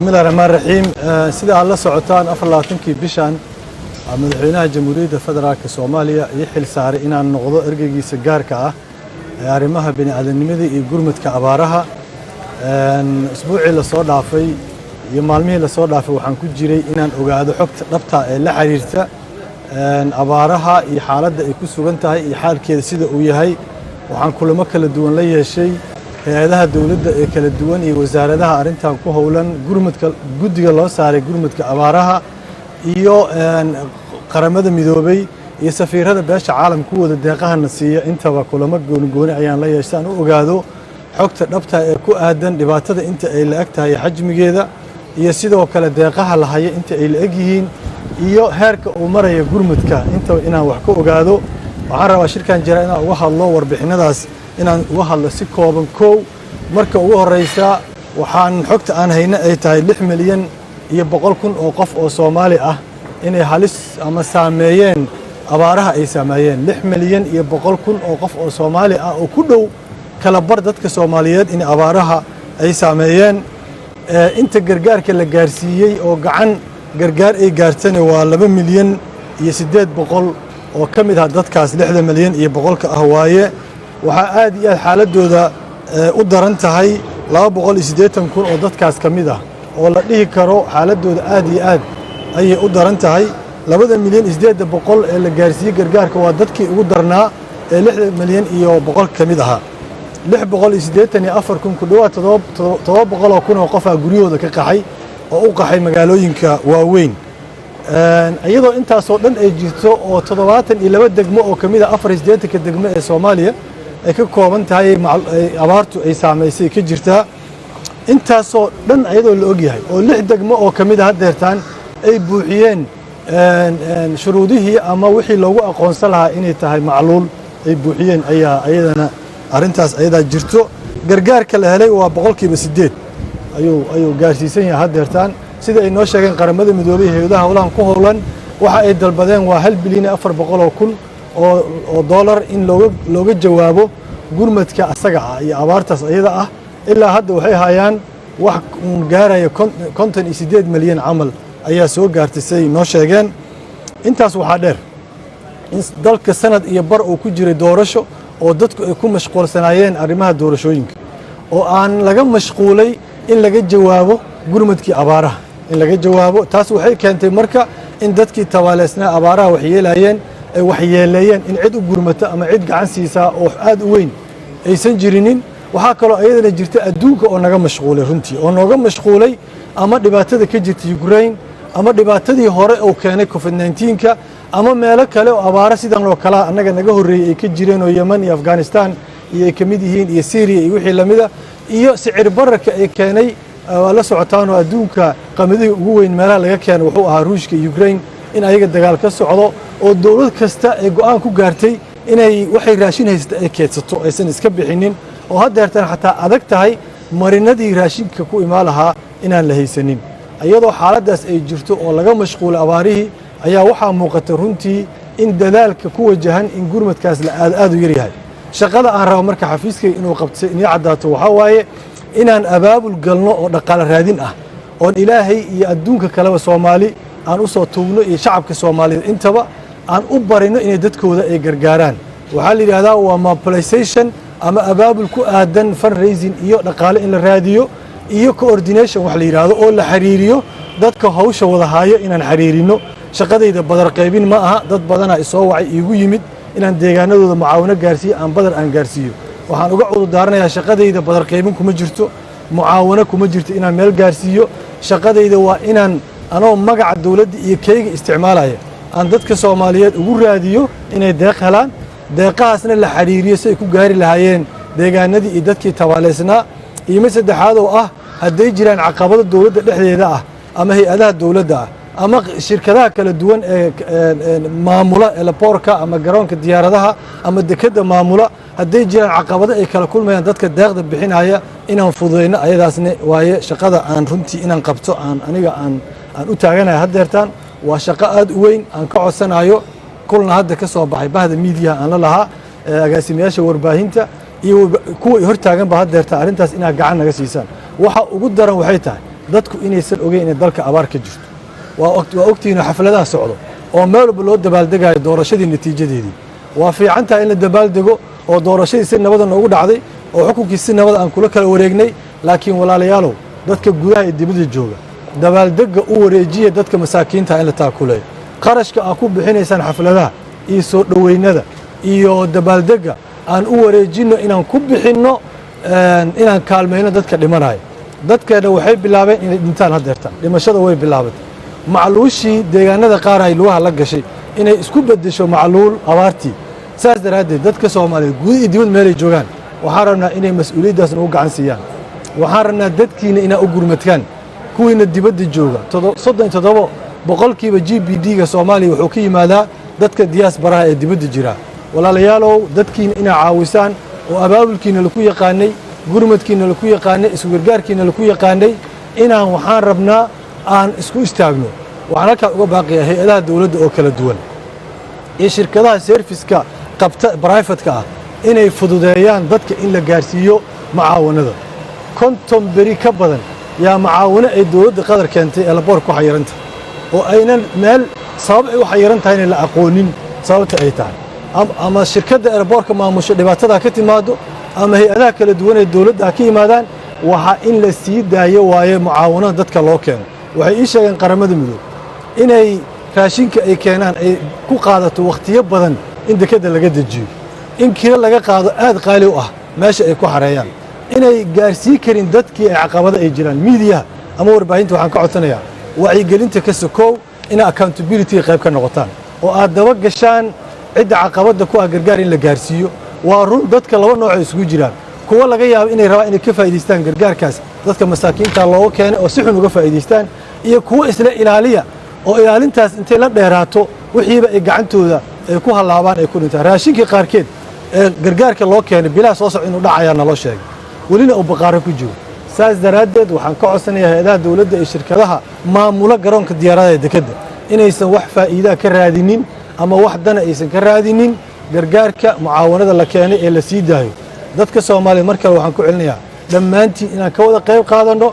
بسم الله الرحمن الرحيم سيدا الله سعوتان أفرلاتنكي بشان مدحوينها جمهورية فدرالك الصومالية يحل ساري إنا نغضو إرقاقي سقاركا arrimaha bini'aadanimada iyo gurmadka abaaraha isbuucii la soo dhaafay iyo maalmihii la soo dhaafay waxaan ku jiray inaan ogaado xogta dhabta ee la xiriirta abaaraha iyo xaaladda ay ku sugan tahay iyo xaalkeeda sida uu yahay waxaan kulamo kala duwan la yeeshay hay'adaha dawladda ee kala duwan iyo wasaaradaha arrintan ku howlan gurmadka guddiga loo saaray gurmadka abaaraha iyo qaramada midoobay iyo safiirada beesha caalamka ku wada deeqahana siiya intaba kulamo gooni ayaan la yeeshaan u ogaado xogta dhabta ee ku aadan dhibaatada inta ay la eg tahay xajmigeeda iyo sidoo kale deeqaha la hayo inta ay la eg yihiin iyo heerka uu maraya gurmadka inta inaan wax ka ogaado waxaan rabaa shirkan jira inaan uga hadlo warbixinadaas inaan uga hadlo si kooban koow marka ugu horeysa waxaan xogta aan hayna ay tahay 6 milyan iyo 100 kun oo qof oo Soomaali ah inay halis ama saameeyeen abaaraha ay saameeyeen 6 milyan iyo 100 kun oo qof oo Soomaali ah oo ku dhow kala bar dadka Soomaaliyeed in abaaraha ay saameeyeen inta gargaarka la gaarsiiyay oo gacan gargaar ay gaartay waa 2 milyan iyo 800 oo kamid ah dadkaas 6 milyan iyo 100 ka ah waaye waxa aad iyo xaaladooda u daran tahay 280 kun oo dadkaas kamid ah oo la dhihi karo xaaladooda aad iyo aad ay u daran tahay 2 milyan 800 ee la gaarsiiyay gargaarka waa dadkii ugu darnaa ee 6 milyan iyo 100 kamid aha 684 kun ku dhawaad 700 kun oo qof ah guriyooda ka qaxay oo u qaxay magaalooyinka waaweyn iyadoo intaas oo dhan ay jirto oo 72 degmo oo kamid ah 84 degmo ee Soomaaliya ay ka kooban tahay abaartu ay saameysay ka jirtaa intaas oo dhan iyadoo la og yahay oo 6 degmo oo kamid ah deertaan ay buuxiyeen shuruudihii ama wixii loogu aqoonsan lahaa inay tahay macluul ay buuxiyeen ayaa ayadana arintaas ayada jirto gargaarka la helay waa 8% ayuu gaarsiisan yahay hadeertaan sida ay noo sheegeen qaramada midoobay hay'adaha howlahan ku howlan waxa ay dalbadeen waa 1 bilyan 400 kun oo dollar in looga jawaabo gurmadka asaga ah iyo abaartaas ayada ah ilaa hadda waxay hayaan wax gaaraya 58 milyan amal ayaa soo gaartay say noo sheegeen intaas waxa dheer in dalka sanad iyo bar uu ku jiray doorasho oo dadku ay ku mashquulsanaayeen arrimaha doorashooyinka oo aan laga mashquulay in laga jawaabo gurmadkii abaaraha in laga jawaabo taas waxay keentay marka in dadkii tabaaleysnaa abaaraha waxyeeleeyeen in cid u gurmata ama cid gacan siisaa oo aad u weyn aysan jirinin waxaa kaloo ayadana jirta adduunka oo naga mashquulay runtii oo nooga mashquulay ama dhibaatada ka jirta Ukraine ama dhibaatadii hore oo keenay COVID-19ka ama meelo kale oo abaara sidan oo kala anaga naga horeeyay ay ka jireen oo Yemen iyo Afghanistan iyo ay kamid yihiin iyo Syria iyo wixii lamida iyo sicir bararka ay keenay la socotaan oo adduunka qamadii ugu weyn meelaha laga keenay wuxuu ahaa Ruushka iyo Ukraine in ayaga dagaal ka socdo oo dawlad kasta ay go'aan ku gaartay inay waxay raashin haysta ay keedsato aysan iska bixinin oo hadeertan xataa adag tahay marinadii raashinka ku imaan lahaa inaan la haysanin iyadoo xaaladaas ay jirto oo laga mashquulay abaarihii ayaa waxaa muuqata runtii in dadaalka ku wajahan in gurmadkaas la aad u yar yahay shaqada aan rabo marka xafiiskay inuu qabtay in cadaato waxa waaye inaan abaabul galno oo dhaqaale raadin ah oo ilaahay iyo adduunka kale Soomaali aan u soo tuugno iyo shacabka Soomaaliyeed intaba aan u barino inay dadkooda ay gargaaraan waxa la yiraahdaa waa mobilization ama abaabul ku aadan fundraising iyo dhaqaale in la raadiyo iyo coordination wax la yiraahdo oo la xiriiriyo dadka hawsha wada haayo inaan xiriirino shaqadayda badar qaybin ma aha dad badan ay soo wacay igu yimid inaan deegaanadooda mucaawino gaarsiyo aan badar aan gaarsiyo waxaan uga cudur daaranayaa shaqadayda badar qaybin kuma jirto mucaawino kuma jirto inaan meel gaarsiyo shaqadayda waa inaan anoo magaca dawladda iyo kayga isticmaalaya aan dadka Soomaaliyeed ugu raadiyo inay deeq helaan deeqaasna la xiriiriyo si ay ku gaari lahaayeen deegaanadii iyo dadkii tabaaleysnaa iyo saddexaad oo ah haday jiraan caqabado dawladda dhexdeeda ah ama hay'adaha dawladda ah ama shirkadaha kala duwan ee maamula airportka ama garoonka diyaaradaha ama dekada maamula haday jiraan caqabado ay kala kulmayaan dadka deeqda bixinaya inaan fududeyno ayadaasna waaye shaqada aan runtii inaan qabto aniga aan u taaganahay hadeertaan waa shaqo aad u weyn aan ka codsanayo kulna hadda ka soo baxay bahda media aan la lahaa agaasimayaasha warbaahinta iyo kuwa hortaagan ba hadeerta arintaas inaa gacan naga siisaan waxa ugu daran waxay tahay dadku inaysan ogeyn in dalka abaar ka jirto waa ogtiina xafladaha socdo oo meel walba loo dabaaldegayo doorashadii natiijadeedii waa fiican tahay in la dabaaldego oo doorashadii si nabada noogu dhacday oo xukunkii si nabada aan kula kala wareegnay laakiin walaalayaalow dadka gudaha ee dibadda jooga dabaaldega u wareejiya dadka masaakiinta in la taakuleeyo qarashka aad ku bixinaysaan xafladaha iyo soo dhoweynada iyo dabaaldega aan u wareejinno inaan ku bixinno inaan kaalmayno dadka dhimanaya dadkeena waxay bilaabeen inay dhintaan haddeertaan dhimashada way bilaabatay macluushii deegaanada qaar ay lugaha la gashay inay isku beddesho macluul abaartii saas daraaddeed dadka soomaaliyeed guud iyo dibad meelay joogaan waxaan rabnaa inay mas-uuliyaddaas nagu gacan siiyaan waxaan rabnaa dadkiina inaa u gurmadkaan kuwiina dibadda jooga 37 boqolkiiba GPD-ga Soomaaliya wuxuu ka yimaadaa dadka diaspora ee dibadda jira walaalayaalow dadkiina inaa caawisaan oo abaabulkiina lagu yaqaanay gurmadkiina lagu yaqaanay isku gargaarkiina lagu yaqaanay inaan waxaan rabnaa aan isku istaagno waxaan halkaa uga baaqiyaa hay'adaha dawladda oo kala duwan iyo shirkadaha serviceka qabta private-ka ah inay fududeeyaan dadka in la gaarsiiyo macaawanada konton beri ka badan yaa macaawino ay dawladda qadar keentay ee laboor ku xayiranta oo aynan meel sabab ay u xayiran tahay in la aqoonin sababta ay tahay ama shirkadda airportka maamusho dhibaatada ka timaado ama hay'adaha kala duwan ee dawladda ka yimaadaan waxa in la sii daayo waaye mucaawinada dadka loo keeno waxay ii sheegeen qaramada midoobay inay raashinka ay keenaan ay ku qaadato waqtiyo badan in dekada laga dejiyo in kira laga qaado aad qaali u ah meesha ay ku xareeyaan inay gaarsii karin dadkii ay caqabada ay jiraan media ama warbaahinta waxaan ka codsanayaa wacyigelinta ka sokow ina accountability qayb ka noqotaan oo aad daba gashaan cidda caqabada ku ah gargaar in la gaarsiiyo waa run dadka laba nooc ay isugu jiraan kuwa laga yaabo inay rabaan inay ka faa'iideystaan gargaarkaas dadka masaakiinta looga keenay oo si xun uga faa'iideystaan iyo kuwa isla ilaaliya oo ilaalintaas intay la dheeraato wixiiba ay gacantooda ay ku halaabaan ay ku dhintaan raashinkii qaarkeed ee gargaarka loo keenay bilaa soo socda inuu dhacayaa naloo sheegay welina uu baqaaro ku jiro saas daraaddeed waxaan ka codsanayaa hay'adaha dawladda iyo shirkadaha maamula garoonka diyaaradaha ee dekadda inaysan wax faa'iidaa ka raadinin ama wax dana aysan ka raadinin gargaarka mucaawanada la keenay ee la sii daayo dadka Soomaaliyeed mar kale waxaan ku celinayaa dhammaantiin inaan ka wada qayb qaadanno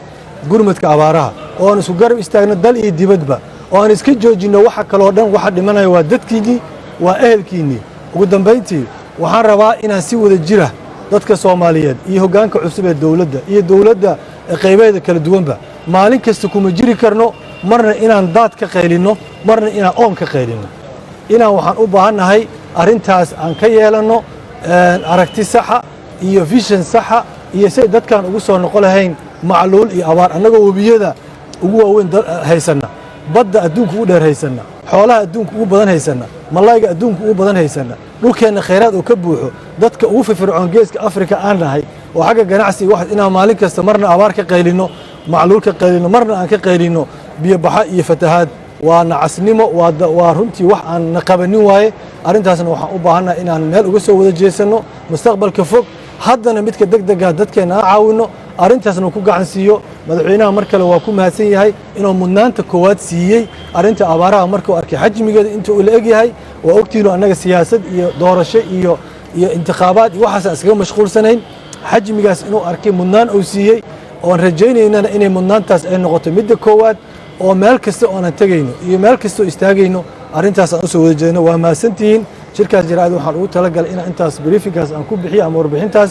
gurmadka abaaraha oo aan isku garab istaagno dal iyo dibadba oo aan iska joojinno waxa kale oo dhan waxa dhimanaya waa dadkiinii waa ehelkiinii ugu dambeyntii waxaan rabaa inaan si wada jira dadka Soomaaliyeed iyo hoggaanka cusub ee dawladda iyo dawladda qaybadeeda kala duwanba maalin kasta kuma jiri karno marna inaan daad ka qaylinno marna inaan oon ka qaylinno inaan waxaan u baahannahay arrintaas aan ka yeelanno aragti saxa iyo vision saxa iyo say dadkan ugu soo noqon lahayn macluul iyo abaar annagoo webiyada ugu waaweyn haysanna badda adduunka ugu dheer haysanna xoolaha adduunka ugu badan haysanna malayga adduunka ugu badan haysanna dhulkeenna khayraad oo ka buuxo dadka ugu firfircoon geeska Afrika aan nahay oo xagga ganacsiga wax inaan maalin kasta marna abaar ka qaylino macluul ka qaylino marna aan ka qaylino biyo baxa iyo fatahaad waa nacasnimo waa runtii wax aan naqabanin waaye arrintaasna waxaan u baahannahay inaan meel uga soo wada jeesano mustaqbalka fog haddana midka degdega dadkeena aan caawino arrintaasna ku gacan siiyo madaxweynaha mar kale waa ku mahadsan yahay inuu mudnaanta koowaad siiyey arrinta abaaraha markuu arkay xajmigeeda inta uu la eg yahay waa ogtiino annaga siyaasad iyo doorasho iyo intikhaabaad iyo waxaas aan iskaga mashquulsanayn xajmigaas inuu arkay mudnaan uu siiyey oon rajaynaynana inay mudnaantaas ay noqoto midda koowaad oo meel kasta oonan tegayno iyo meel kasta oo istaagayno arrintaas aan u soo wada jeedno waa mahadsantihiin shirkaas jaraa'id waxaan ugu talagalay inaan intaas briefingkaas aan ku bixiyo ama warbixintaas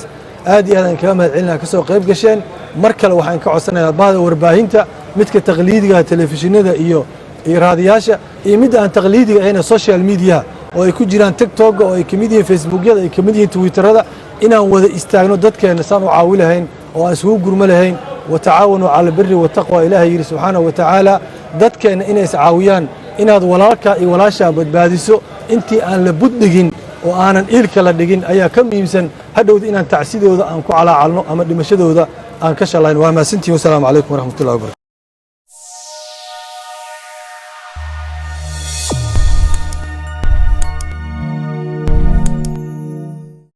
aad iyo aad aan kaga mahadcelinaa ka soo qayb gasheen mar kale waxaan ka codsanayaa bahda warbaahinta midka taqliidiga telefishinada iyo raadiyaasha iyo midda aan taqliidiga ahayna social media oo ay ku jiraan TikTok oo ay kamid yihiin Facebookyada ay kamid yihiin Twitterada inaan wada istaagno dadkeena saan u caawi lahayn oo aan isugu gurma lahayn وتعاونوا على البر والتقوى إلهي سبحانه وتعالى dadkeena inay iscaawiyaan inaad walaalka iyo walaasha badbaadiso intii aan la buddhigin oo aanan ilka la dhigin ayaa ka muhiimsan hadhowda inaan tacsidooda aan ku calaacalno ama dhimashadooda aan ka shalayno waa maasantii wassalaamu calaykum waraxmatullahi wabarakatuh